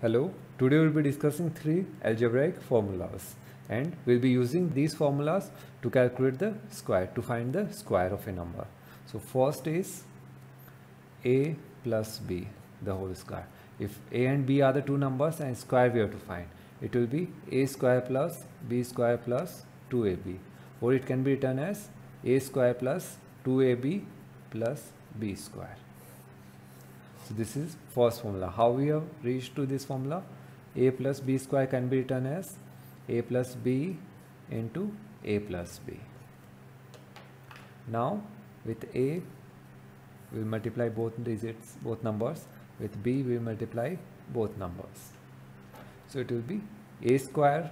Hello, today we'll be discussing three algebraic formulas and we'll be using these formulas to calculate the square, to find the square of a number. So first is a plus b, the whole square. If a and b are the two numbers and square we have to find, it will be a square plus b square plus 2ab, or it can be written as a square plus 2ab plus b square. So this is first formula. How we have reached to this formula? A plus b square can be written as a plus b into a plus b. Now with a we will multiply both digits, both numbers. With b we will multiply both numbers. So it will be a square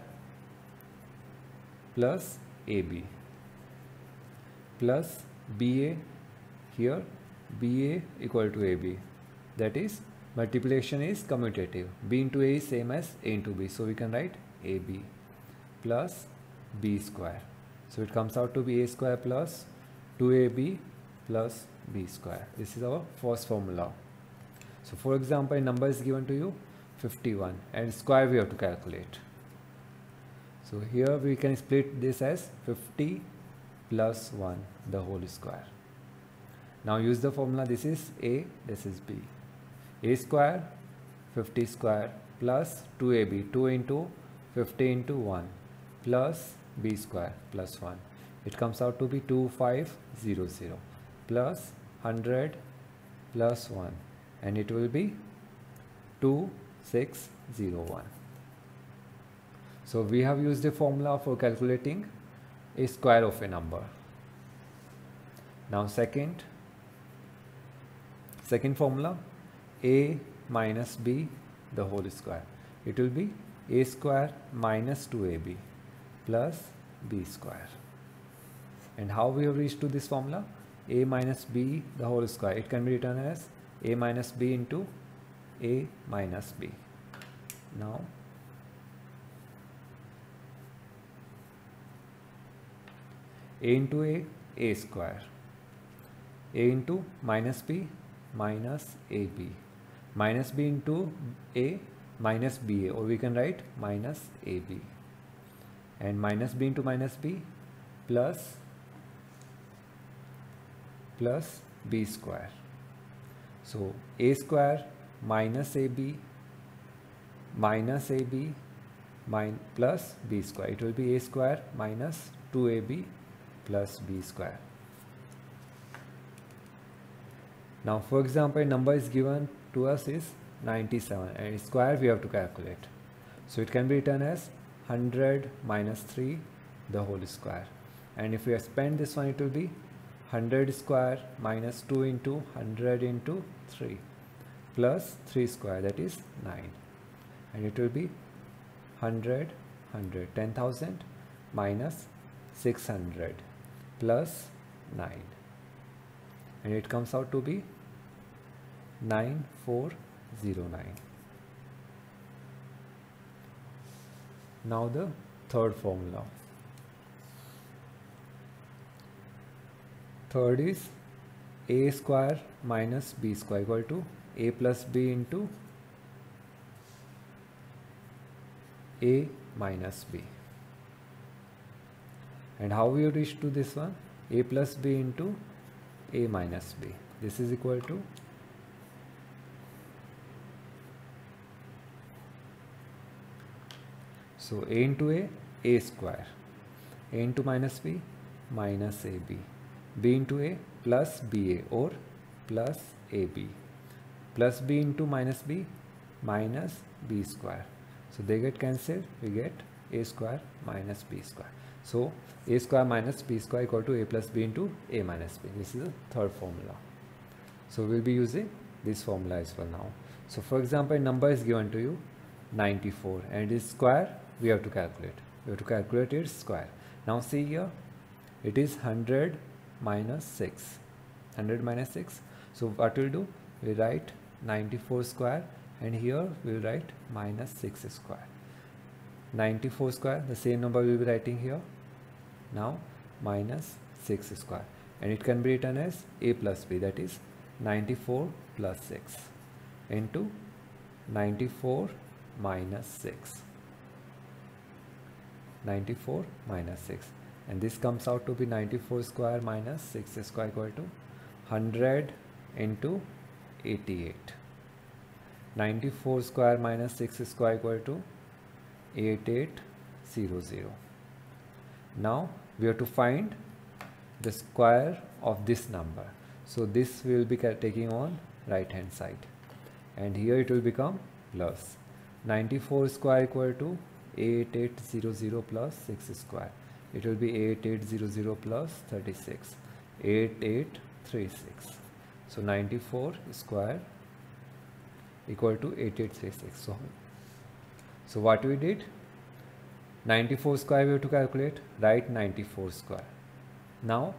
plus ab plus ba, here ba equal to ab. That is, multiplication is commutative. B into A is same as A into B. So we can write AB plus B square. So it comes out to be A square plus 2AB plus B square. This is our first formula. So for example, a number is given to you 51 and square we have to calculate. So here we can split this as 50 plus 1, the whole square. Now use the formula. This is A, this is B. A square 50 square plus 2ab, 2 into 50 into 1 plus b square plus 1. It comes out to be 2500 plus 100 plus 1, and it will be 2601. So we have used a formula for calculating a square of a number. Now second formula, a minus b, the whole square. It will be a square minus 2ab plus b square. And how we have reached to this formula? A minus b, the whole square. It can be written as a minus b into a minus b. Now a into a square. A into minus b, minus ab. Minus b into a, minus ba, or we can write minus ab. And minus b into minus b plus b square. So a square minus ab plus b square. It will be a square minus 2ab plus b square. Now for example, a number is given to us is 97 and square we have to calculate. So it can be written as 100 minus 3, the whole square. And if we expand this one, it will be 100 square minus 2 into 100 into 3 plus 3 square, that is 9. And it will be 10,000 minus 600 plus 9. And it comes out to be 9409. Now the third formula. Third is a square minus b square equal to a plus b into a minus b. And how we reach to this one? A plus b into a minus b. This is equal to so a into a square, a into minus b minus ab, b into a plus ba or plus ab, plus b into minus b minus b square. So they get cancelled, we get a square minus b square. So a square minus b square equal to a plus b into a minus b. This is the third formula. So we'll be using this formula as well now. So for example, a number is given to you 94 and its square we have to calculate. We have to calculate its square. Now see here, it is 100 minus 6. 100 minus 6. So what we'll do? We write 94 square and here we will write minus 6 square. 94 square, the same number we will be writing here. Now minus 6 square. And it can be written as a plus b, that is 94 plus 6 into 94 minus 6. 94 minus 6, and this comes out to be 94 square minus 6 square equal to 100 into 88. 94 square minus 6 square equal to 8800. Now we have to find the square of this number. So this will be taking on right hand side, and here it will become plus 94 square equal to 8800 plus 6 square. It will be 8800 plus 36, 8836. So 94 square equal to 8836. So what we did, 94 square we have to calculate, write 94 square. Now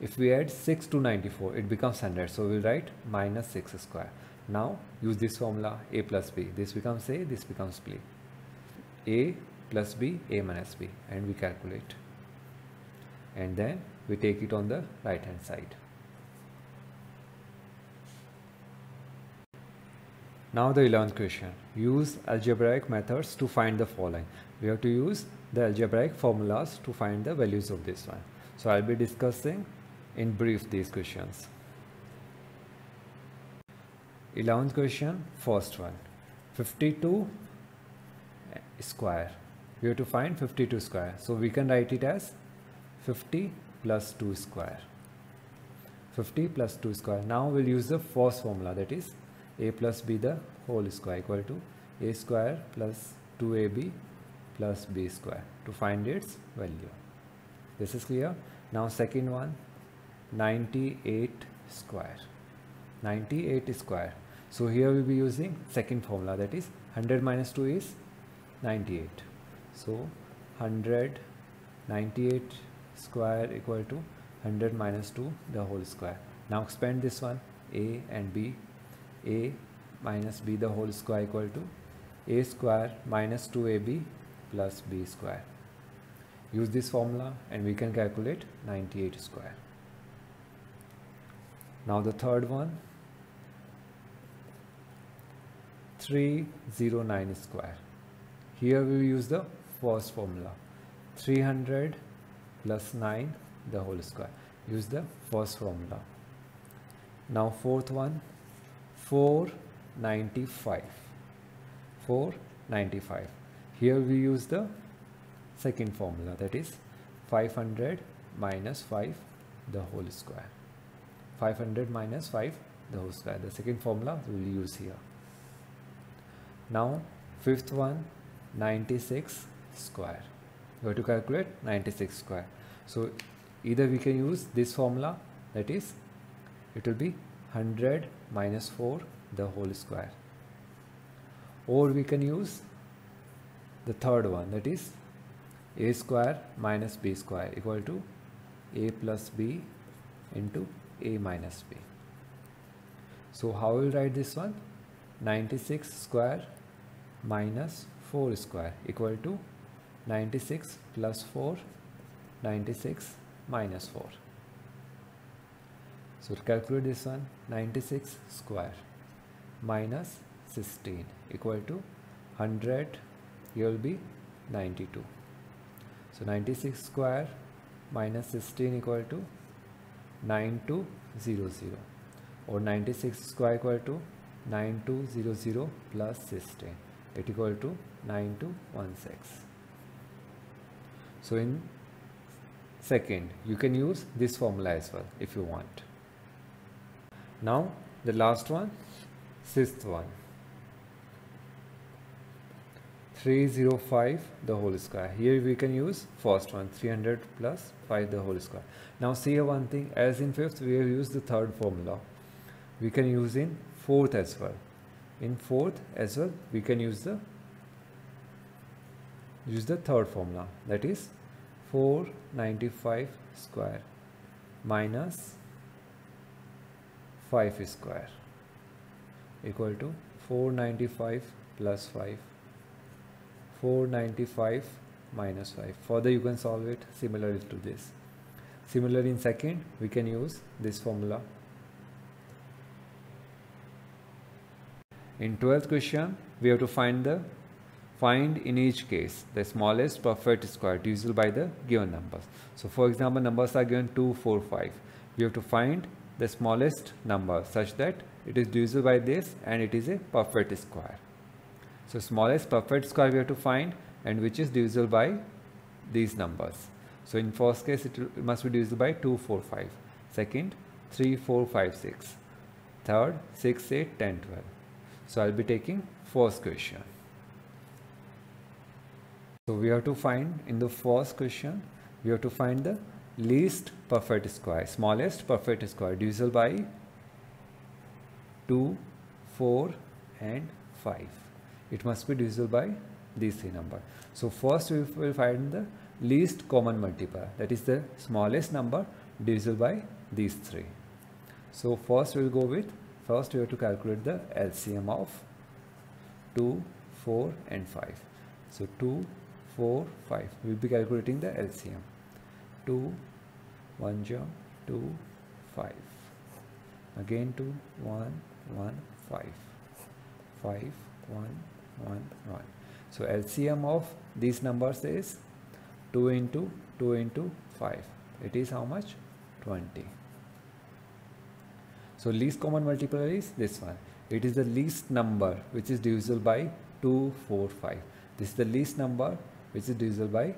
if we add 6 to 94, it becomes 100, so we'll write minus 6 square. Now use this formula, a plus b, this becomes a, this becomes b, a plus b, a minus b, and we calculate, and then we take it on the right hand side. Now the 11th question, use algebraic methods to find the following. We have to use the algebraic formulas to find the values of this one. So I'll be discussing in brief these questions. 11th question, first one, 52 square. We have to find 52 square. So we can write it as 50 plus 2 square. 50 plus 2 square. Now we'll use the first formula, that is a plus b the whole square equal to a square plus 2ab plus b square to find its value. This is clear. Now second one, 98 square. 98 square. So here we'll be using second formula, that is 100 minus 2 is 98. So 98 square equal to 100 minus 2 the whole square. Now expand this one, a and b. A minus b the whole square equal to a square minus 2ab plus b square. Use this formula and we can calculate 98 square. Now the third one, 309 square. Here we will use the first formula, 300 plus 9 the whole square. Use the first formula. Now fourth one, 495. 495. Here we use the second formula, that is 500 minus 5 the whole square. 500 minus 5 the whole square. The second formula we will use here. Now fifth one, 96 square. We have to calculate 96 square. So either we can use this formula, that is it will be 100 minus 4 the whole square, or we can use the third one, that is a square minus b square equal to a plus b into a minus b. So how will write this one? 96 square minus 4 square equal to 96 plus 4, 96 minus 4. So to calculate this one, 96 square minus 16 equal to 100, here will be 92. So 96 square minus 16 equal to 9200, or 96 square equal to 9200 plus 16, it equal to 9216. So in second, you can use this formula as well if you want. Now the last one, sixth one, 305 the whole square. Here we can use first one, 300 plus 5 the whole square. Now see here one thing, as in fifth we have used the third formula, we can use in fourth as well. In fourth as well we can use the third formula, that is 495 square minus 5 square equal to 495 plus 5, 495 minus 5. Further you can solve it similarly to this. Similarly in second we can use this formula. In 12th question we have to find the find in each case the smallest perfect square divisible by the given numbers. So for example, numbers are given 2, 4, 5. We have to find the smallest number such that it is divisible by this and it is a perfect square. So smallest perfect square we have to find, and which is divisible by these numbers. So in first case it must be divisible by 2, 4, 5. Second, 3, 4, 5, 6. Third, 6, 8, 10, 12. So I'll be taking first question. So we have to find, in the first question, we have to find the least perfect square, smallest perfect square divisible by 2, 4 and 5. It must be divisible by these three numbers. So first we will find the least common multiplier, that is the smallest number divisible by these three. So first we will go with, first we have to calculate the LCM of 2, 4 and 5. So 2, 4, 5. We will be calculating the LCM. 2, 1 jump, 2, 5. Again 2, 1, 1, 5. 5, 1, 1, 1. So LCM of these numbers is 2 into 2 into 5. It is how much? 20. So least common multiplier is this one. It is the least number which is divisible by 2, 4, 5. This is the least number which is divisible by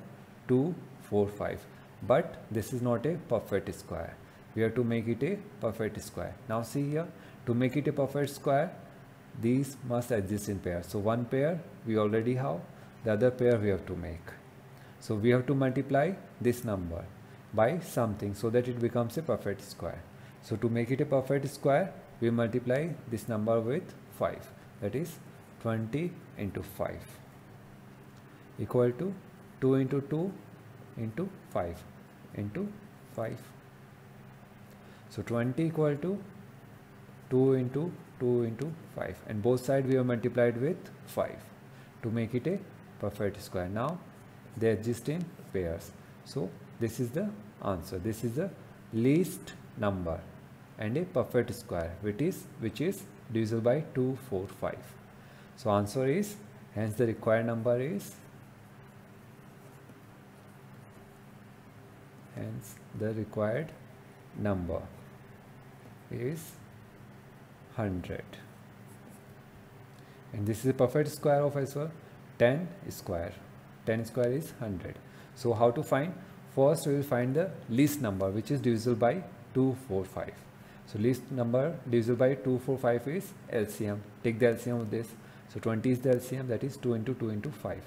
2, 4, 5. But this is not a perfect square. We have to make it a perfect square. Now see here, to make it a perfect square, these must exist in pairs. So one pair we already have, the other pair we have to make. So we have to multiply this number by something so that it becomes a perfect square. So to make it a perfect square, we multiply this number with 5. That is 20 into 5 equal to 2 into 2 into 5 into 5. So 20 equal to 2 into 2 into 5, and both sides we have multiplied with 5 to make it a perfect square. Now they exist in pairs. So this is the answer. This is the least number and a perfect square which is divisible by 2, 4, 5. So answer is, hence the required number is, hence the required number is 100. And this is a perfect square of as well, 10 square. 10 square is 100. So how to find? First we will find the least number which is divisible by 2, 4, 5. So least number divisible by 2, 4, 5 is LCM. Take the LCM of this. So 20 is the LCM, that is 2 into 2 into 5.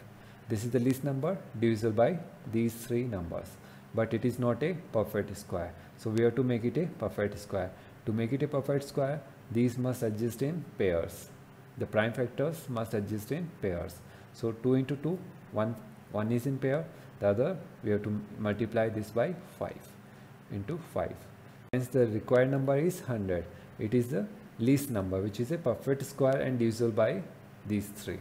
This is the least number divisible by these three numbers. But it is not a perfect square. So we have to make it a perfect square. To make it a perfect square, these must exist in pairs. The prime factors must exist in pairs. So 2 into 2, one is in pair. The other, we have to multiply this by 5 into 5. Hence the required number is 100. It is the least number which is a perfect square and divisible by these three.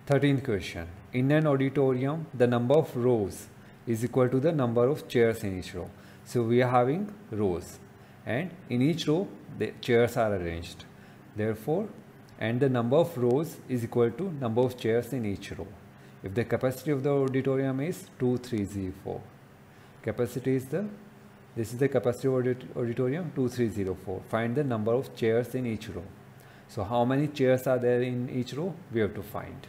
13th question. In an auditorium, the number of rows is equal to the number of chairs in each row. So we are having rows, and in each row the chairs are arranged. Therefore, and the number of rows is equal to number of chairs in each row. If the capacity of the auditorium is 2304, capacity is this is the capacity of auditorium 2304. Find the number of chairs in each row. So how many chairs are there in each row? We have to find.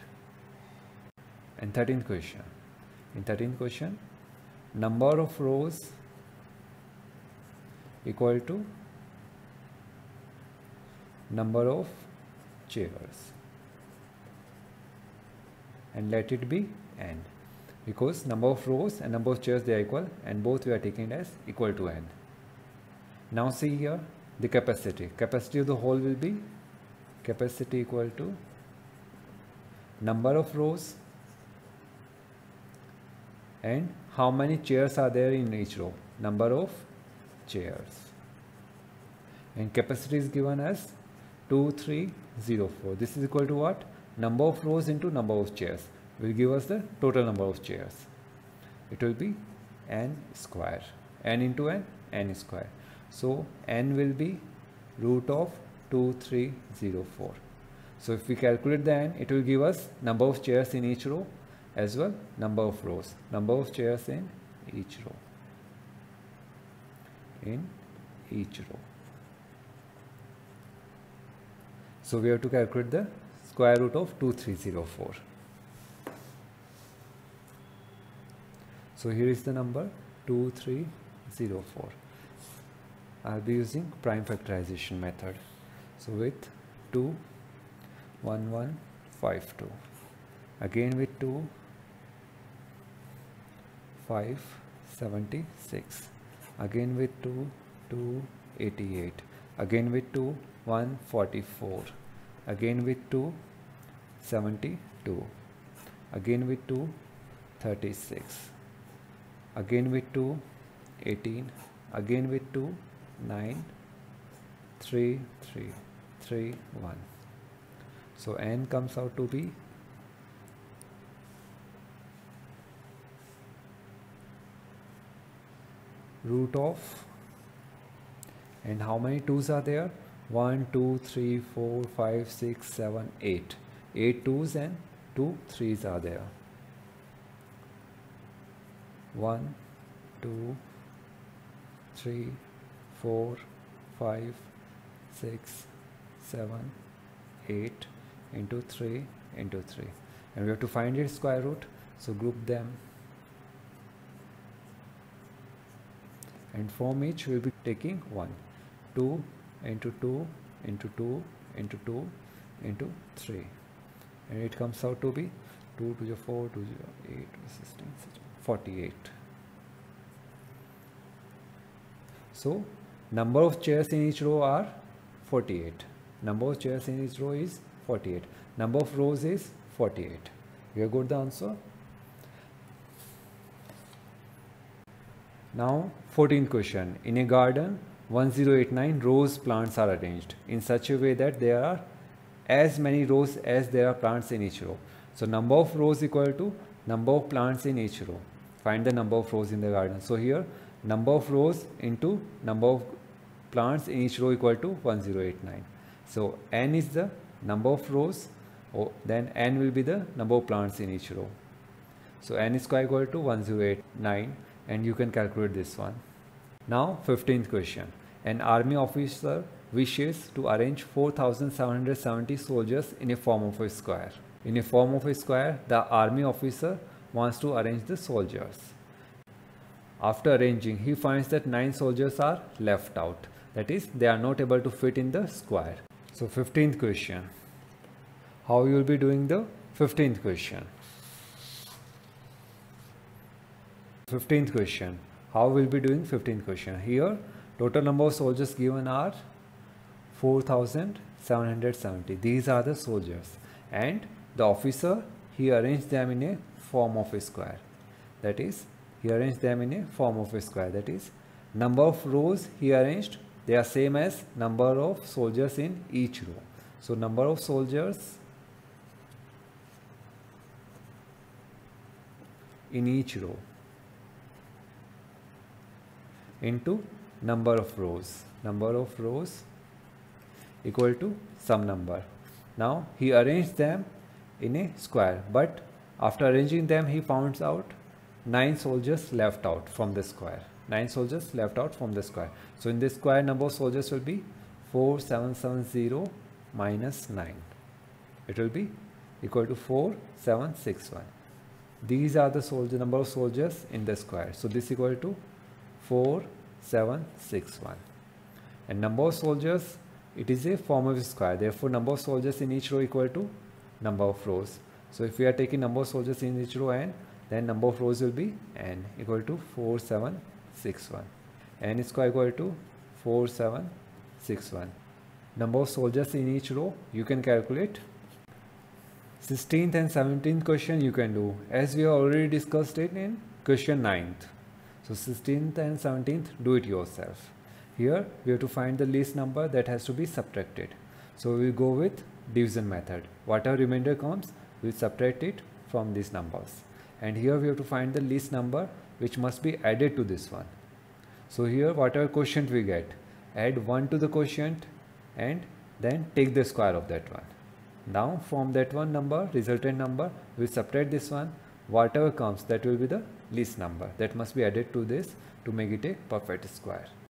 And 13th question. In 13th question, number of rows equal to number of chairs, and let it be n, because number of rows and number of chairs they are equal, and both we are taking as equal to n. Now see here the capacity. Capacity of the whole will be capacity equal to number of rows and how many chairs are there in each row, number of chairs. And capacity is given as 2304. This is equal to what? Number of rows into number of chairs will give us the total number of chairs. It will be n square. N into n, n square. So n will be root of 2304. So if we calculate the n, it will give us number of chairs in each row as well number of rows, number of chairs in each row, So we have to calculate the square root of 2304. So here is the number 2304. I'll be using prime factorization method. So with 2, 1, 1, 5, 2. Again with 2, 5, 76. Again with 2, 2, 88. Again with 2, 1, 44. Again with 2, 72. Again with 2, 36. Again with 2, 18. Again with 2, 9, 3, 3, 3, 1. So n comes out to be root of, and how many 2's are there? 1, 2, 3, 4, 5, 6, 7, 8. 8 2's and 2 3's are there. 1, 2, 3, 4, 5, 6, 7, 8 into 3 into 3. And we have to find its square root. So group them. And from each we will be taking 1. 2 into 2 into 2 into 2 into 3. And it comes out to be 2 to the 4 to the 8 16, 48. So number of chairs in each row are 48. Number of chairs in each row is 48. Number of rows is 48. You have got the answer. Now 14th question. In a garden, 1089 rose plants are arranged in such a way that there are as many rows as there are plants in each row. So number of rows equal to number of plants in each row. Find the number of rows in the garden. So here number of rows into number of plants in each row equal to 1089. So n is the number of rows, then n will be the number of plants in each row. So n square equal to 1089, and you can calculate this one. Now 15th question. An army officer wishes to arrange 4770 soldiers in a form of a square. In a form of a square, the army officer wants to arrange the soldiers. After arranging, he finds that 9 soldiers are left out. That is, they are not able to fit in the square. So 15th question. How you will be doing the 15th question? 15th question. How we will be doing 15th question? Here, total number of soldiers given are 4770. These are the soldiers. And the officer, he arranged them in a form of a square. That is, he arranged them in a form of a square. That is, number of rows he arranged, they are same as number of soldiers in each row. So number of soldiers in each row into number of rows. Number of rows equal to some number. Now he arranged them in a square, but after arranging them he finds out 9 soldiers left out from the square. 9 soldiers left out from the square. So in this square, number of soldiers will be 4770 minus 9. It will be equal to 4761. These are the number of soldiers in the square. So this is equal to 4761. And number of soldiers, it is a form of a square. Therefore, number of soldiers in each row equal to number of rows. So if we are taking number of soldiers in each row n, then number of rows will be n equal to 4761. N square equal to 4761. Number of soldiers in each row you can calculate. 16th and 17th question you can do as we have already discussed it in question 9th. So 16th and 17th, do it yourself. Here we have to find the least number that has to be subtracted. So we will go with division method. Whatever remainder comes, we will subtract it from these numbers. And here we have to find the least number which must be added to this one. So here whatever quotient we get, add 1 to the quotient and then take the square of that one. Now from that one number, resultant number, we subtract this one. Whatever comes, that will be the least number that must be added to this to make it a perfect square.